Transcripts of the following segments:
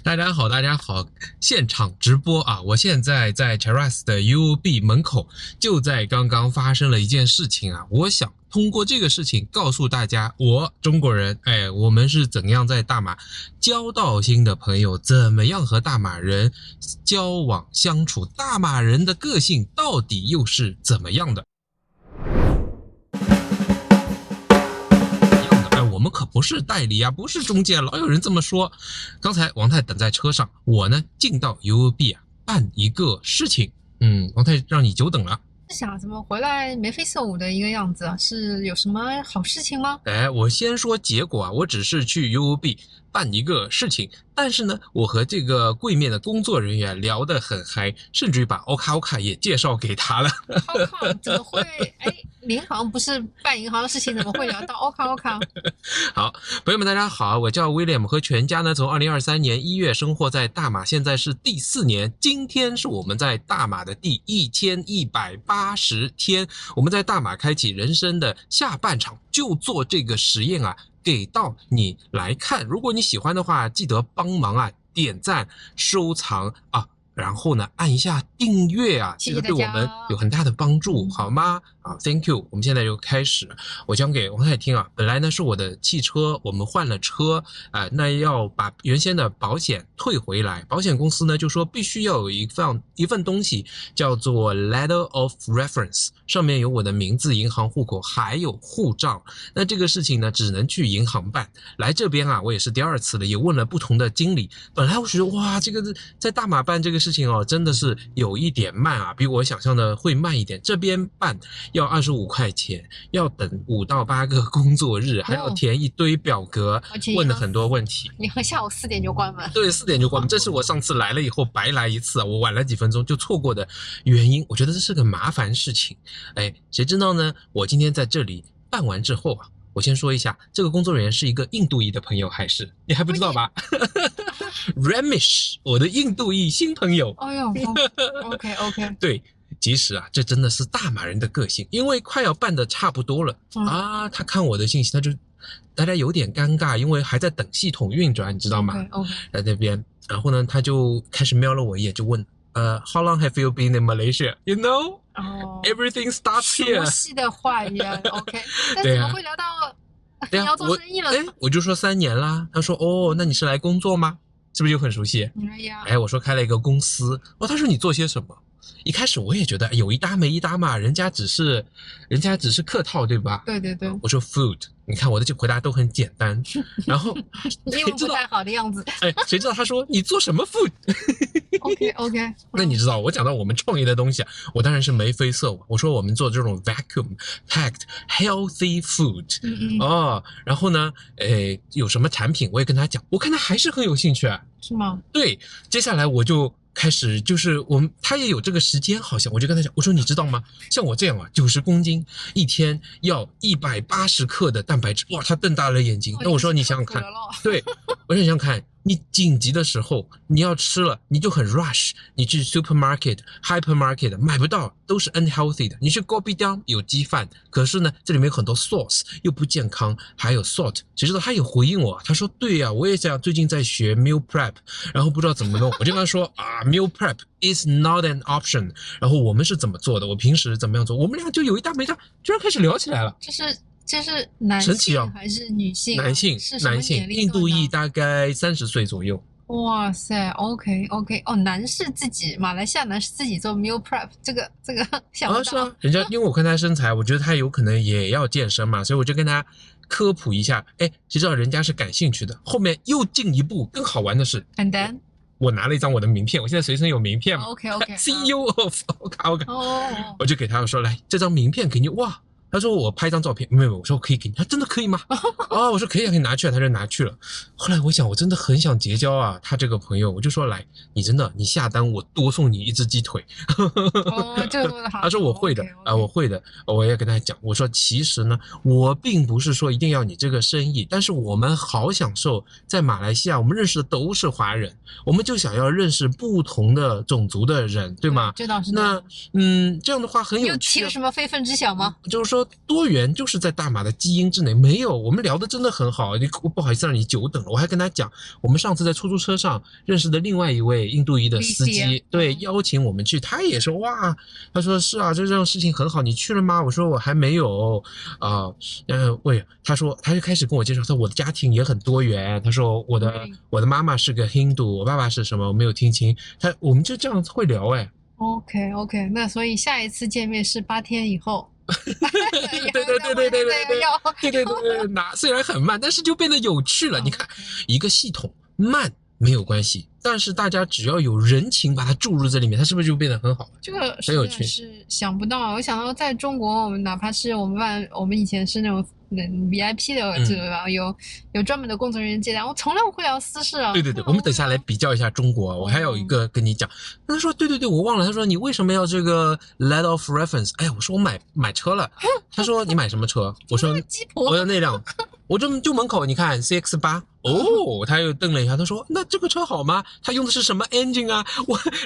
大家好，大家好，现场直播啊！我现在在 Cheras 的 UOB 门口，就在刚刚发生了一件事情啊！我想通过这个事情告诉大家，我中国人，我们是怎样在大马交到新的朋友，怎么样和大马人交往相处，大马人的个性到底又是怎么样的？我们可不是代理啊，不是中介，老有人这么说。刚才王太等在车上，我呢进到 UOB 啊办一个事情。王太让你久等了。想怎么回来眉飞色舞的一个样子啊？是有什么好事情吗？我先说结果啊，我只是去 UOB 办一个事情，但是呢，我和这个柜面的工作人员聊得很嗨，甚至于把 OKA 也介绍给他了。OKA 怎么会？银行不是办银行的事情，怎么会聊到 OKA？ 好，朋友们大家好，我叫 William， 和全家呢从2023年1月生活在大马，现在是第4年，今天是我们在大马的第1180天，我们在大马开启人生的下半场，就做这个实验啊，给到你来看。如果你喜欢的话，记得帮忙啊点赞、收藏啊，然后呢按一下订阅啊，这个对我们有很大的帮助，好吗？好 ，Thank you。我们现在就开始，我讲给王太听啊。本来呢是我的汽车，我们换了车那要把原先的保险退回来。保险公司呢就说必须要有一份东西叫做 Letter of Reference， 上面有我的名字、银行户口还有护照。那这个事情呢只能去银行办。来这边啊，我也是第2次了，也问了不同的经理。本来我觉得哇，这个在大马办这个事情哦，真的是有一点慢啊，比我想象的会慢一点。这边办要25块钱，要等5到8个工作日，还要填一堆表格，问了很多问题。你和下午4点就关门？对，4点就关门。这是我上次来了以后白来一次啊，我晚了几分钟就错过的原因。我觉得这是个麻烦事情。谁知道呢？我今天在这里办完之后啊，我先说一下，这个工作人员是一个印度裔的朋友，还是你还不知道吧？Ramesh， 我的印度裔新朋友。哎呦 ，OK， 对。其实啊，这真的是大马人的个性，因为快要办的差不多了他看我的信息，大家有点尴尬，因为还在等系统运转，你知道吗？ OK， 在那边，然后呢，他就开始瞄了我一眼，就问How long have you been in Malaysia? You know, everything starts here. 熟悉的话语啊 ，OK。但怎么会聊到你要做生意了？我就说3年啦。他说那你是来工作吗？是不是就很熟悉？我说开了一个公司。他说你做些什么？一开始我也觉得有一搭没一搭嘛，人家只是客套，对吧？对。我说 food， 你看我的回答都很简单，然后英文不太好的样子。谁知道他说你做什么 food？ OK。那你知道我讲到我们创业的东西啊，我当然是眉飞色舞。我说我们做这种 vacuum packed healthy food，然后呢，有什么产品我也跟他讲，我看他还是很有兴趣啊。是吗？对，接下来我就开始就是他也有这个时间，好像我就跟他讲，我说你知道吗？像我这样啊，90公斤，一天要180克的蛋白质，哇，他瞪大了眼睛。那我说你想想看，对，我说你想想看，你紧急的时候你要吃了，你就很 rush， 你去 supermarket、hypermarket 买不到，都是 unhealthy 的。你去 Kopitiam 有鸡饭，可是呢，这里面有很多 sauce 又不健康，还有 salt。谁知道他也回应我，他说对呀，我也想最近在学 meal prep， 然后不知道怎么弄。我就跟他说meal prep is not an option。然后我们是怎么做的？我平时怎么样做？我们俩就有一搭没搭，居然开始聊起来了。这是男性还是女性？男性，印度裔，大概30岁左右。哇塞 ，OK， 男士自己，马来西亚男士自己做 meal prep， 这个想不到。是啊，人家因为我看他身材，我觉得他有可能也要健身嘛，所以我就跟他科普一下。谁知道人家是感兴趣的。后面又进一步，更好玩的是 ，and then 我拿了一张我的名片，我现在随身有名片嘛。OK CEO of OK， 我就给他说来，这张名片给你。哇！他说我拍张照片，没有，我说我可以给你。他真的可以吗？我说可以，可以拿去了，他就拿去了。后来我想，我真的很想结交啊，他这个朋友，我就说来，你下单，我多送你1只鸡腿。这个做得好。他说我会的我会的，我也跟他讲，我说其实呢，我并不是说一定要你这个生意，但是我们好享受在马来西亚，我们认识的都是华人，我们就想要认识不同的种族的人，对吗？这倒是。那这样的话很有趣。你有提了什么非分之想吗？就是说多元就是在大马的基因之内，没有，我们聊的真的很好，不好意思让你久等了。我还跟他讲，我们上次在出租车上认识的另外一位印度裔的司机，对，邀请我们去，他也说哇，他说是啊，这种事情很好，你去了吗？我说我还没有喂，他说他就开始跟我介绍，他说我的家庭也很多元，他说我的妈妈是个 Hindu， 我爸爸是什么，我没有听清，我们就这样会聊哎。OK， 那所以下一次见面是8天以后。对，虽然很慢，但是就变得有趣了。你看，一个系统慢没有关系，但是大家只要有人情把它注入在里面，它是不是就变得很好？这个很有趣，是想不到。我想到在中国，我们哪怕是我们以前是那种VIP 的这个有专门的工作人员接待，我从来不会聊私事啊。对，我们等下来比较一下中国。我还有一个跟你讲，他说对，我忘了，他说你为什么要这个 letter of reference？ 哎呀，我说我买车了。他说你买什么车？我说我要那辆。我就门口你看 CX8， 哦，他又瞪了一下，他说那这个车好吗？他用的是什么 engine 啊？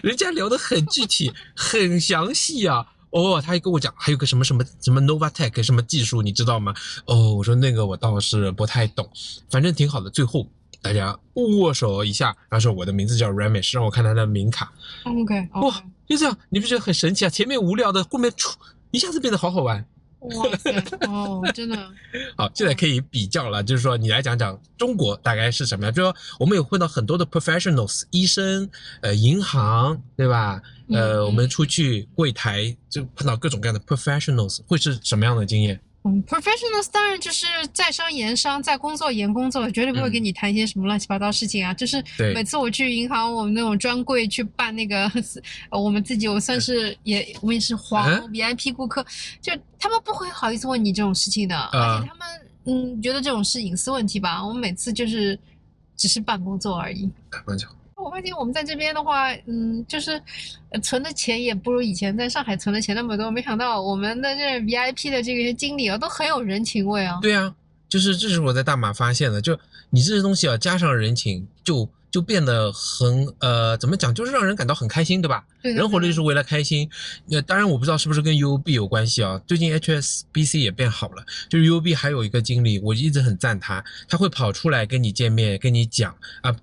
人家聊得很具体，很详细啊。他还跟我讲还有个什么 Novatec 什么技术你知道吗？我说那个我倒是不太懂，反正挺好的。最后大家握手一下，他说我的名字叫 Ramesh， 让我看他的名卡。OK， 哇，就这样，你不觉得很神奇啊？前面无聊的，后面一下子变得好好玩。哇塞，真的。好，现在可以比较了，就是说你来讲讲中国大概是什么样？就是说我们有碰到很多的 professionals， 医生，银行，对吧？我们出去柜台就碰到各种各样的 professionals， 会是什么样的经验？professionals 当然就是在商言商，在工作言工作，绝对不会跟你谈一些什么乱七八糟事情啊。就是每次我去银行，我们那种专柜去办那个，我算是我也是黄 VIP 顾客，就他们不会好意思问你这种事情的，而且他们觉得这种是隐私问题吧。我们每次就是只是办工作而已。我发现我们在这边的话，就是存的钱也不如以前在上海存的钱那么多。没想到我们的这 VIP 的这个经理都很有人情味啊。对啊，这是我在大马发现的，就你这些东西加上人情，就变得很怎么讲，就是让人感到很开心，对吧？对，人活着就是为了开心。当然我不知道是不是跟 UOB 有关系啊。最近 HSBC 也变好了，就是 UOB 还有一个经理，我一直很赞他会跑出来跟你见面，跟你讲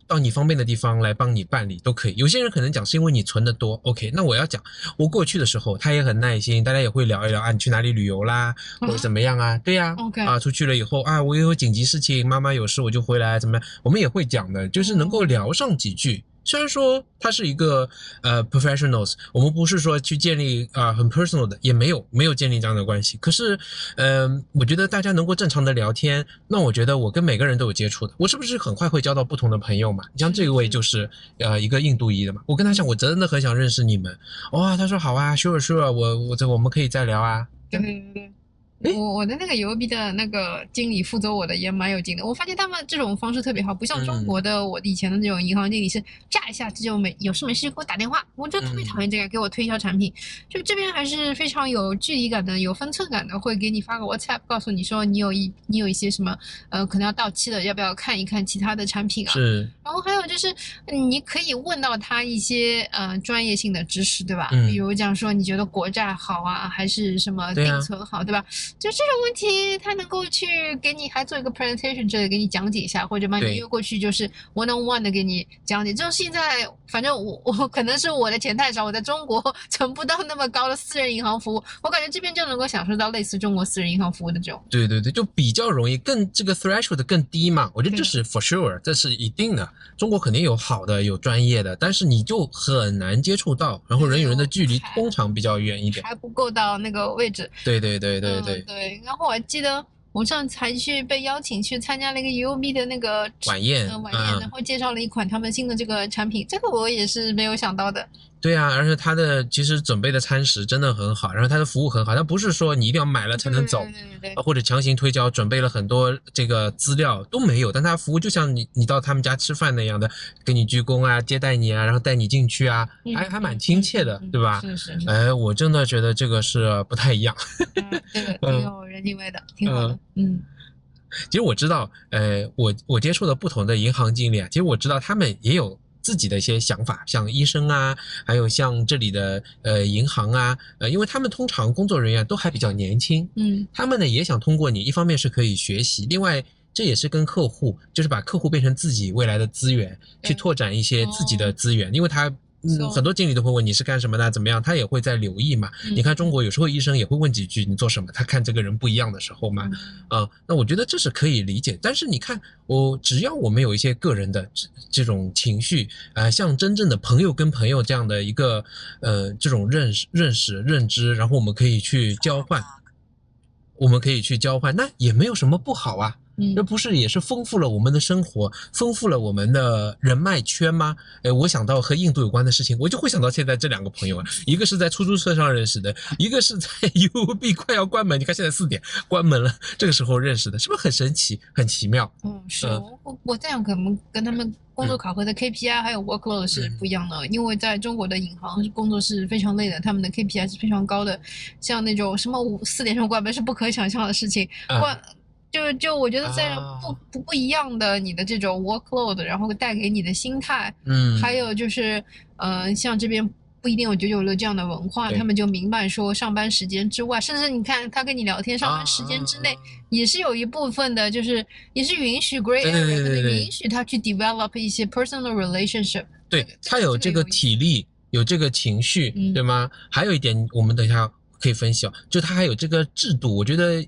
到你方便的地方来帮你办理都可以。有些人可能讲是因为你存的多 ，OK， 那我要讲我过去的时候他也很耐心，大家也会聊一聊你去哪里旅游啦，或者怎么样啊？对呀，OK，出去了以后我也有紧急事情，妈妈有事我就回来，怎么样？我们也会讲的，就是能够聊上几句。虽然说它是一个professionals， 我们不是说去建立很 personal 的，也没有建立这样的关系。可是我觉得大家能够正常的聊天，那我觉得我跟每个人都有接触的，我是不是很快会交到不同的朋友嘛？你像这位就是一个印度裔的嘛，我跟他讲我真的很想认识你们，他说好啊 sure， 我们可以再聊啊。对。我的那个UOB的那个经理负责我的也蛮有劲的，我发现他们这种方式特别好，不像中国的我以前的那种银行经理是炸一下就有事没事给我打电话，我就特别讨厌这个给我推销产品。就这边还是非常有距离感的，有分寸感的，会给你发个 WhatsApp 告诉你说你有一些什么可能要到期了，要不要看一看其他的产品啊？是。然后还有就是你可以问到他一些专业性的知识，对吧？比如讲说你觉得国债好啊，还是什么定存好，对吧？就这种问题，他能够去给你还做一个 presentation 之类的给你讲解一下，或者把你约过去就是 one on one 的给你讲解。就现在，反正我可能是我的钱太少，我在中国存不到那么高的私人银行服务，我感觉这边就能够享受到类似中国私人银行服务的这种。对，就比较容易，这个 threshold 更低嘛。我觉得这是 for sure， 这是一定的。中国肯定有好的，有专业的，但是你就很难接触到，然后人与人的距离通常比较远一点，还不够到那个位置。对。对，然后我还记得我上次还去被邀请去参加了一个 UOB 的那个晚宴，然后介绍了一款他们新的这个产品，这个我也是没有想到的。对啊，而且他的其实准备的餐食真的很好，然后他的服务很好，他不是说你一定要买了才能走，或者强行推销，准备了很多这个资料都没有，但他服务就像你到他们家吃饭那样的，给你鞠躬啊，接待你啊，然后带你进去啊，还蛮亲切的，对吧？是。我真的觉得这个是不太一样，这个挺有人情味的，挺好的。其实我知道，我接触的不同的银行经理啊，其实我知道他们也有自己的一些想法，像医生啊，还有像这里的银行啊，因为他们通常工作人员都还比较年轻，他们呢也想通过你，一方面是可以学习，另外这也是跟客户，就是把客户变成自己未来的资源，去拓展一些自己的资源，因为他。很多经理都会问你是干什么的，怎么样，他也会在留意嘛。你看中国有时候医生也会问几句你做什么，他看这个人不一样的时候嘛，那我觉得这是可以理解。但是你看只要我们有一些个人的这种情绪，像真正的朋友跟朋友这样的一个这种认识认知，然后我们可以去交换，那也没有什么不好啊。这不是也是丰富了我们的生活，丰富了我们的人脉圈吗？我想到和印度有关的事情，我就会想到现在这2个朋友啊，一个是在出租车上认识的，一个是在 UOB 快要关门，你看现在4点关门了，这个时候认识的，是不是很神奇很奇妙？是我这样可能跟他们工作考核的 KPI 还有 workload 是不一样的，因为在中国的银行工作是非常累的，他们的 KPI 是非常高的，像那种什么4点钟关门是不可想象的事情。就我觉得在不一样的你的这种 workload， 然后带给你的心态，还有就是像这边不一定有996这样的文化，他们就明白说上班时间之外，甚至你看他跟你聊天，上班时间之内也是有一部分的，就是也是允许 gray area， 允许他去 develop 一些 personal relationship。对，他有这个体力，有这个情绪，对吗？还有一点，我们等一下可以分析，就他还有这个制度，我觉得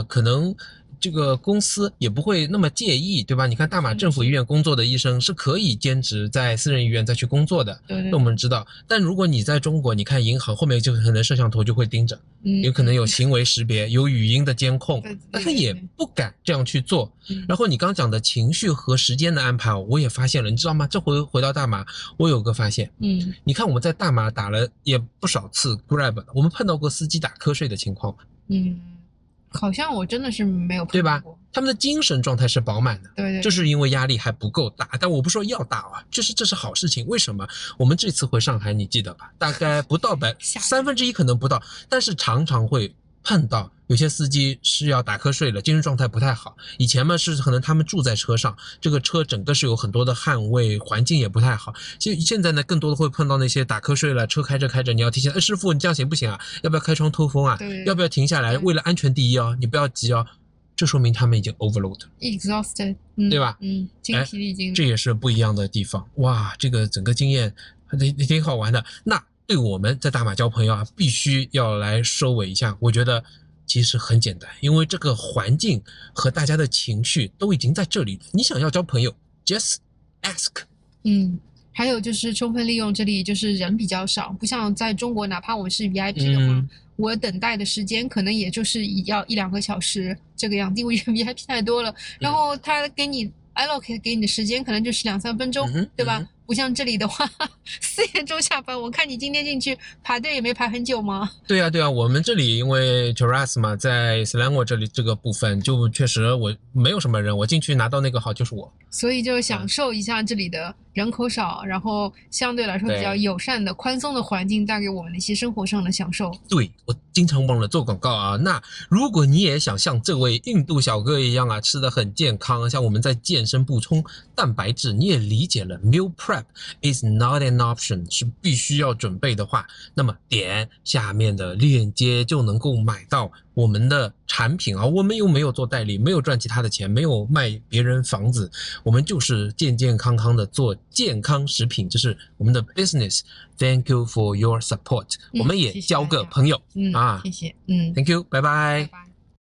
可能。这个公司也不会那么介意，对吧？你看大马政府医院工作的医生是可以兼职在私人医院再去工作的，那我们知道。但如果你在中国，你看银行后面就可能摄像头就会盯着，有可能有行为识别，有语音的监控，那他也不敢这样去做。然后你刚讲的情绪和时间的安排，我也发现了，你知道吗？这回到大马，我有个发现，你看我们在大马打了也不少次 Grab， 我们碰到过司机打瞌睡的情况吗？好像我真的是没有碰到过，对吧？他们的精神状态是饱满的，对，就是因为压力还不够大。但我不说要大啊，这是好事情。为什么？我们这次回上海，你记得吧？大概不到1/3可能不到，但是常常会碰到有些司机是要打瞌睡了，精神状态不太好。以前嘛是可能他们住在车上，这个车整个是有很多的汗味，环境也不太好。现在呢，更多的会碰到那些打瞌睡了，车开着，你要提醒，师傅你这样行不行啊？要不要开窗透风啊？要不要停下来？为了安全第一哦，你不要急哦。这说明他们已经 exhausted， 对吧？精疲力尽。这也是不一样的地方。哇，这个整个经验挺好玩的。那对我们在大马交朋友啊，必须要来收尾一下。我觉得其实很简单，因为这个环境和大家的情绪都已经在这里。你想要交朋友 ，just ask。还有就是充分利用这里，就是人比较少，不像在中国，哪怕我是 VIP 的话，我等待的时间可能也就是要1-2个小时这个样子，因为 VIP 太多了。然后他给你 allocate 给你的时间可能就是2-3分钟，对吧？不像这里的话4点钟下班，我看你今天进去排队也没排很久吗？对啊，我们这里因为 Cheras 嘛，在 Selangor 这里这个部分就确实我没有什么人，我进去拿到那个号就是我，所以就享受一下这里的人口少，然后相对来说比较友善的宽松的环境带给我们的一些生活上的享受。对，我经常忘了做广告啊。那如果你也想像这位印度小哥一样啊，吃得很健康，像我们在健身补充蛋白质，你也理解了 meal prep is not an option 是必须要准备的话，那么点下面的链接就能够买到我们的产品啊。我们又没有做代理，没有赚其他的钱，没有卖别人房子，我们就是健健康康的做健康食品，这是我们的 business。 Thank you for your support。 我们也交个朋友谢谢。Thank you， 拜拜。